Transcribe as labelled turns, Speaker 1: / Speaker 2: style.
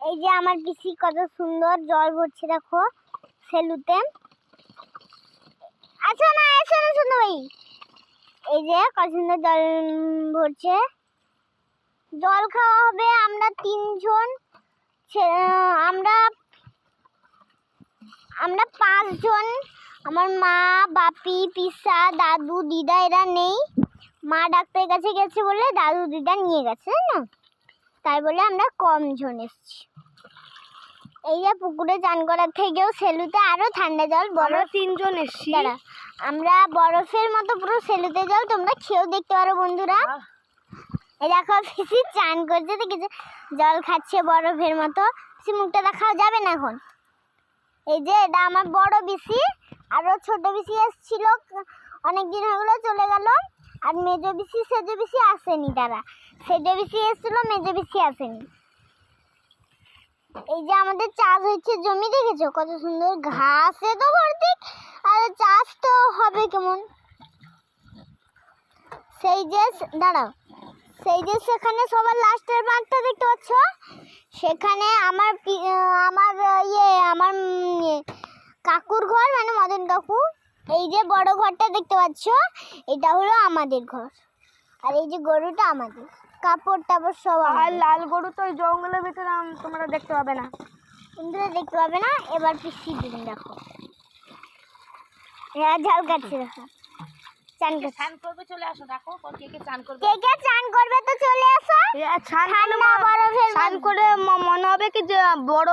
Speaker 1: এই যে আমার পিসি কত সুন্দর জল ভরছে দেখো সেলুতে। আচ্ছা না এসো না শুনো ভাই, এই যে কত সুন্দর জল ভরছে। জল খাওয়া হবে আমরা তিনজন, আমরা পাঁচজন। আমার মা, বাপি, পিসা, দাদু, দিদা এরা নেই। মা ডাক্তারের কাছে গেছে বলে দাদু দিদা নিয়ে গেছে না, তাই বলে আমরা কম জন এসেছি। এই যে পুকুরে চান করার থেকেও সেলুতে আরো ঠান্ডা জল। বড়
Speaker 2: তিনজন এসেছি,
Speaker 1: আমরা বরফের মতো পুরো সেলুতে জল, তোমরা খেয়েও দেখতে পারো বন্ধুরা। এই দেখো পিসি চান করছে, দেখেছো জল খাচ্ছে বরফের মতো। পিসি মুখটা দেখাও যাবে না এখন। এই যে এটা আমার বড় পিসি, আরো ছোট পিসি এসেছিল অনেকদিন হয়ে গেলো চলে গেল। আর মেজো পিসি সেজো পিসি আসেনি, তারা সেজো পিসি এসেছিল মেজো পিসি আসেনি। এই যে আমাদের চাষ হচ্ছে জমি, দেখেছো কত সুন্দর ঘাসে তো ভর্তি, আর চাষ তো হবে কেমন। সেই যে দাঁড়াও, সেই যে সেখানে সবার লাস্টের মাঠটা দেখতে পাচ্ছ, সেখানে আমার কাকুর ঘর, মানে মদন কাকু। এই যে বড় ঘরটা দেখতে পাচ্ছ, এটা হলো আমাদের ঘর। আর এই যে গরুটা আমাদের, কাপড় টাপড় সব।
Speaker 2: আর লাল গরু তো জঙ্গলের ভিতরে তোমরা দেখতে পাবে না,
Speaker 1: বন্ধুরা দেখতে পাবে না। এবার পিসি দিন দেখো, হ্যাঁ ঝাল কাটছে দেখো। চান করবে চলে আসো, দেখো কে কে চান করবে, কে কে চান করবে তো চলে আসো।
Speaker 2: চান করে মনে হবে কি যে বড়